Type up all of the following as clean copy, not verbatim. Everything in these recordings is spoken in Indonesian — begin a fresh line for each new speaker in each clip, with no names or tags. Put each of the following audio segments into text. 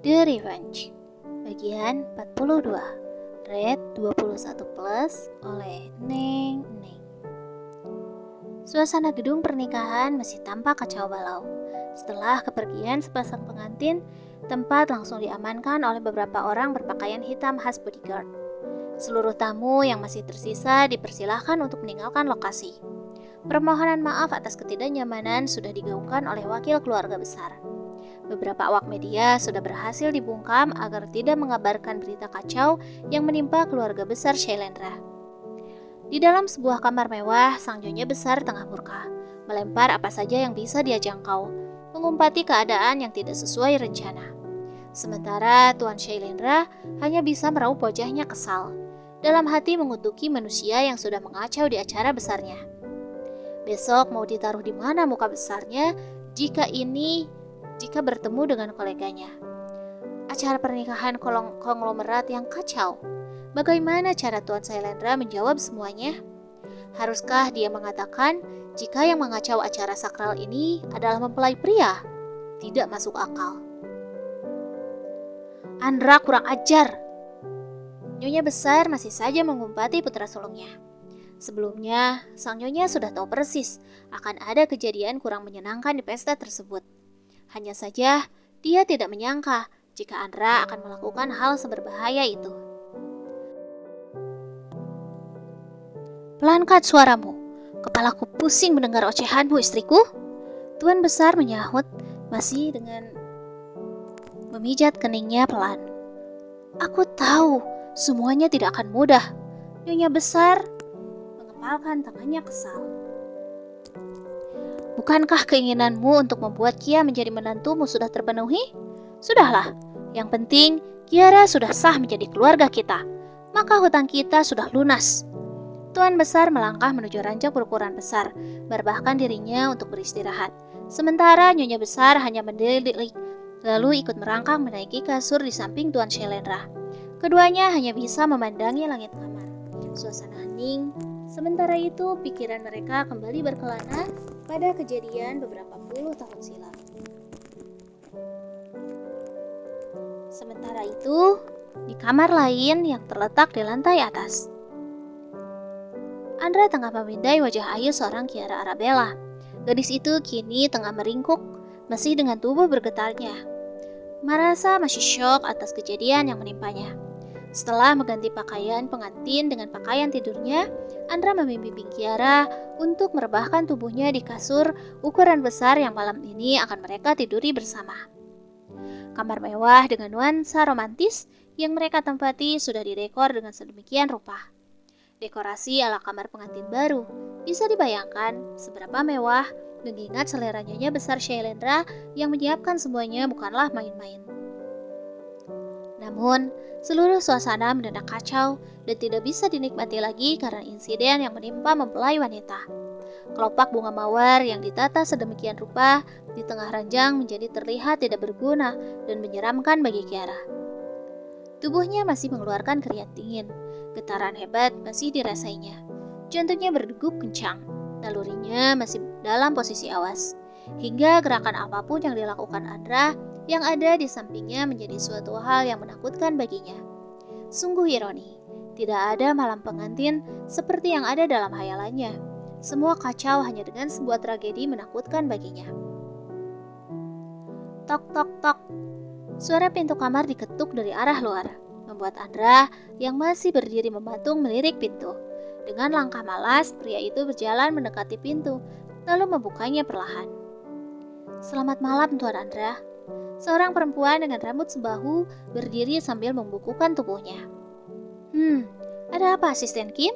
The Revenge, bagian 42, Red 21 plus oleh Neng Neng. Suasana gedung pernikahan masih tampak kacau balau. Setelah kepergian sepasang pengantin, tempat langsung diamankan oleh beberapa orang berpakaian hitam khas bodyguard. Seluruh tamu yang masih tersisa dipersilahkan untuk meninggalkan lokasi. Permohonan maaf atas ketidaknyamanan sudah digaungkan oleh wakil keluarga besar. Beberapa awak media sudah berhasil dibungkam agar tidak mengabarkan berita kacau yang menimpa keluarga besar Shailendra. Di dalam sebuah kamar mewah, sang nyonya besar tengah murka, melempar apa saja yang bisa dia jangkau, mengumpati keadaan yang tidak sesuai rencana. Sementara Tuan Shailendra hanya bisa meraup wajahnya kesal, dalam hati mengutuki manusia yang sudah mengacau di acara besarnya. Besok mau ditaruh di mana muka besarnya jika bertemu dengan koleganya. Acara pernikahan konglomerat yang kacau. Bagaimana cara Tuan Shailendra menjawab semuanya? Haruskah dia mengatakan jika yang mengacau acara sakral ini adalah mempelai pria? Tidak masuk akal. Andra kurang ajar. Nyonya besar masih saja mengumpati putra sulungnya. Sebelumnya, sang nyonya sudah tahu persis akan ada kejadian kurang menyenangkan di pesta tersebut. Hanya saja, dia tidak menyangka jika Andra akan melakukan hal seberbahaya itu. Pelankan suaramu, kepalaku pusing mendengar ocehanmu istriku. Tuan besar menyahut, masih dengan memijat keningnya pelan. Aku tahu, semuanya tidak akan mudah. Nyonya besar mengepalkan tangannya kesal. Bukankah keinginanmu untuk membuat Kia menjadi menantumu sudah terpenuhi? Sudahlah, yang penting Kiara sudah sah menjadi keluarga kita. Maka hutang kita sudah lunas. Tuan besar melangkah menuju ranjang berukuran besar, merebahkan dirinya untuk beristirahat. Sementara Nyonya besar hanya mendelik, lalu ikut merangkak menaiki kasur di samping Tuan Shailendra. Keduanya hanya bisa memandangi langit kamar. Suasana hening. Sementara itu, pikiran mereka kembali berkelana pada kejadian beberapa puluh tahun silam. Sementara itu, di kamar lain yang terletak di lantai atas, Andra tengah memindai wajah ayu seorang Kiara Arabella. Gadis itu kini tengah meringkuk, masih dengan tubuh bergetarnya. Merasa masih syok atas kejadian yang menimpanya. Setelah mengganti pakaian pengantin dengan pakaian tidurnya, Andra membimbing Kiara untuk merebahkan tubuhnya di kasur ukuran besar yang malam ini akan mereka tiduri bersama. Kamar mewah dengan nuansa romantis yang mereka tempati sudah didekor dengan sedemikian rupa. Dekorasi ala kamar pengantin baru bisa dibayangkan seberapa mewah, mengingat selera nyonya besar Shailendra yang menyiapkan semuanya bukanlah main-main. Namun, seluruh suasana mendadak kacau dan tidak bisa dinikmati lagi karena insiden yang menimpa mempelai wanita. Kelopak bunga mawar yang ditata sedemikian rupa di tengah ranjang menjadi terlihat tidak berguna dan menyeramkan bagi Kiara. Tubuhnya masih mengeluarkan keringat dingin, getaran hebat masih dirasainya. Jantungnya berdegup kencang, nalurinya masih dalam posisi awas. Hingga gerakan apapun yang dilakukan Andra yang ada di sampingnya menjadi suatu hal yang menakutkan baginya. Sungguh ironi, tidak ada malam pengantin seperti yang ada dalam hayalannya. Semua kacau hanya dengan sebuah tragedi menakutkan baginya. Tok tok tok. Suara pintu kamar diketuk dari arah luar, membuat Andra yang masih berdiri mematung melirik pintu. Dengan langkah malas, pria itu berjalan mendekati pintu, lalu membukanya perlahan. Selamat malam, Tuan Andra. Seorang perempuan dengan rambut sebahu berdiri sambil membukukan tubuhnya. Ada apa, Asisten Kim?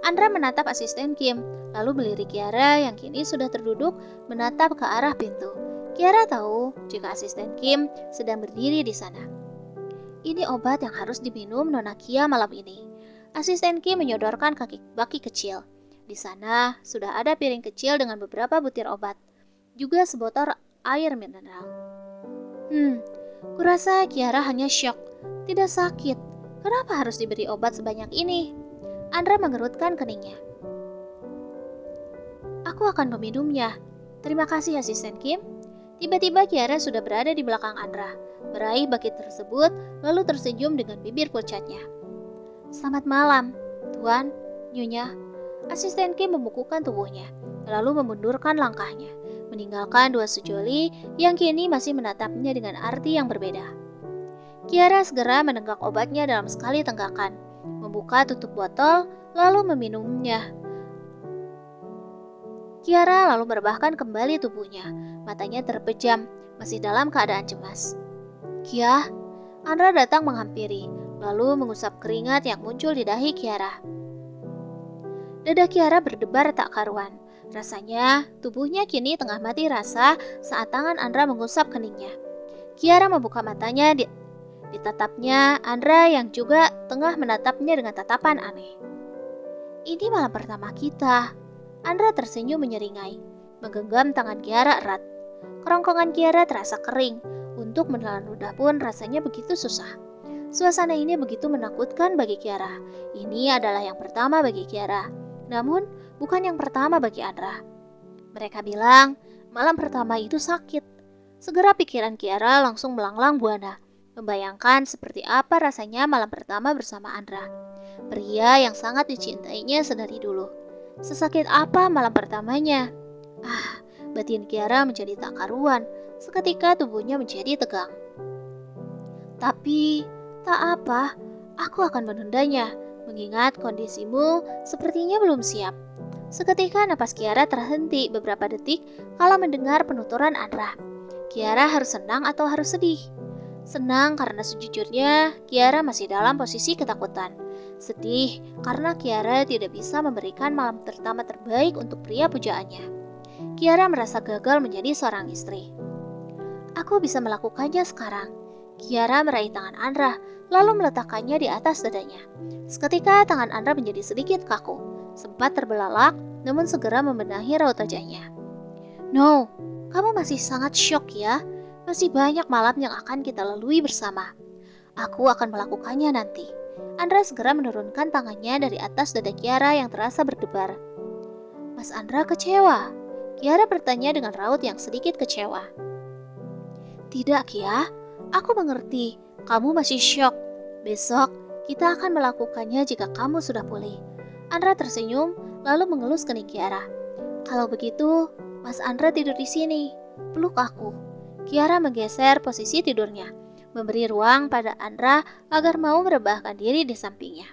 Andra menatap Asisten Kim, lalu melirik Kiara yang kini sudah terduduk menatap ke arah pintu. Kiara tahu jika Asisten Kim sedang berdiri di sana. Ini obat yang harus diminum Nona Kia malam ini. Asisten Kim menyodorkan baki kecil. Di sana sudah ada piring kecil dengan beberapa butir obat, juga sebotol air mineral. Kurasa Kiara hanya syok, tidak sakit. Kenapa harus diberi obat sebanyak ini? Andra mengerutkan keningnya. Aku akan meminumnya. Terima kasih, Asisten Kim. Tiba-tiba Kiara sudah berada di belakang Andra, meraih bucket tersebut lalu tersenyum dengan bibir pucatnya. "Selamat malam, Tuan, Nyonya." Asisten Kim membukukan tubuhnya, lalu memundurkan langkahnya, meninggalkan dua sejoli yang kini masih menatapnya dengan arti yang berbeda. Kiara segera menenggak obatnya dalam sekali tenggakan, membuka tutup botol, lalu meminumnya. Kiara lalu merebahkan kembali tubuhnya, matanya terpejam, masih dalam keadaan cemas. "Kia," Andra datang menghampiri, lalu mengusap keringat yang muncul di dahi Kiara. Dada Kiara berdebar tak karuan. Rasanya tubuhnya kini tengah mati rasa saat tangan Andra mengusap keningnya. Kiara membuka matanya ditatapnya Andra yang juga tengah menatapnya dengan tatapan aneh. "Ini malam pertama kita." Andra tersenyum menyeringai, menggenggam tangan Kiara erat. Kerongkongan Kiara terasa kering, untuk menelan ludah pun rasanya begitu susah. Suasana ini begitu menakutkan bagi Kiara. Ini adalah yang pertama bagi Kiara, namun bukan yang pertama bagi Andra. Mereka bilang malam pertama itu sakit. Segera pikiran Kiara langsung melanglang buana, membayangkan seperti apa rasanya malam pertama bersama Andra, pria yang sangat dicintainya sedari dulu. Sesakit apa malam pertamanya? Batin Kiara menjadi tak karuan, seketika tubuhnya menjadi tegang. "Tapi, tak apa, aku akan menundanya, mengingat kondisimu sepertinya belum siap." Seketika napas Kiara terhenti beberapa detik kala mendengar penuturan Andra. Kiara harus senang atau harus sedih? Senang karena sejujurnya Kiara masih dalam posisi ketakutan. Sedih karena Kiara tidak bisa memberikan malam pertama terbaik untuk pria pujaannya. Kiara merasa gagal menjadi seorang istri. "Aku bisa melakukannya sekarang." Kiara meraih tangan Andra, lalu meletakkannya di atas dadanya. Seketika tangan Andra menjadi sedikit kaku, sempat terbelalak, namun segera membenahi raut wajahnya. "No, kamu masih sangat syok ya. Masih banyak malam yang akan kita lalui bersama. Aku akan melakukannya nanti." Andra segera menurunkan tangannya dari atas dada Kiara yang terasa berdebar. "Mas Andra kecewa?" Kiara bertanya dengan raut yang sedikit kecewa. "Tidak, Kia. Aku mengerti. Kamu masih syok. Besok, kita akan melakukannya jika kamu sudah pulih." Andra tersenyum, lalu mengelus kening Kiara. "Kalau begitu, Mas Andra tidur di sini. Peluk aku." Kiara menggeser posisi tidurnya, memberi ruang pada Andra agar mau merebahkan diri di sampingnya.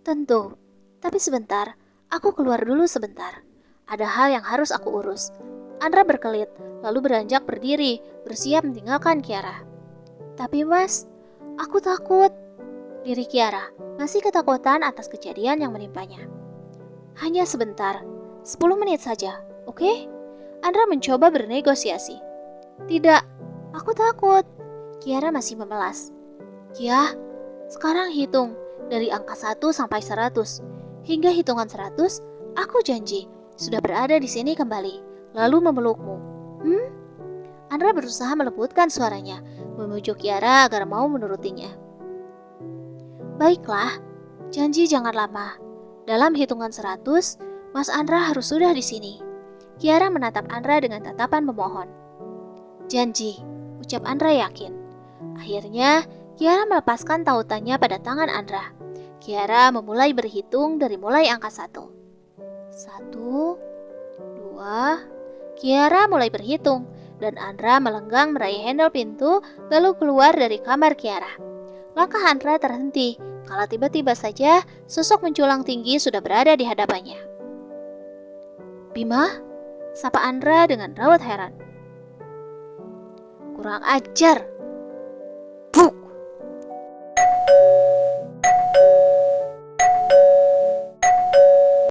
"Tentu, tapi sebentar, aku keluar dulu sebentar. Ada hal yang harus aku urus." Andra berkelit, lalu beranjak berdiri, bersiap meninggalkan Kiara. "Tapi Mas, aku takut." Diri Kiara masih ketakutan atas kejadian yang menimpanya. "Hanya sebentar, 10 menit saja, oke?" Andra mencoba bernegosiasi. "Tidak, aku takut." Kiara masih memelas. "Kia, sekarang hitung dari angka 1 sampai 100. Hingga hitungan 100, aku janji sudah berada di sini kembali, lalu memelukmu." Andra berusaha melembutkan suaranya, memujuk Kiara agar mau menurutinya. "Baiklah, janji jangan lama. Dalam hitungan 100, Mas Andra harus sudah di sini." Kiara menatap Andra dengan tatapan memohon. "Janji," ucap Andra yakin. Akhirnya, Kiara melepaskan tautannya pada tangan Andra. Kiara memulai berhitung dari mulai angka 1. 1, 2. Kiara mulai berhitung, dan Andra melenggang meraih handle pintu lalu keluar dari kamar Kiara. Langkah Andra terhenti, kala tiba-tiba saja sosok menculang tinggi sudah berada di hadapannya. "Bima?" sapa Andra dengan raut heran. "Kurang ajar,"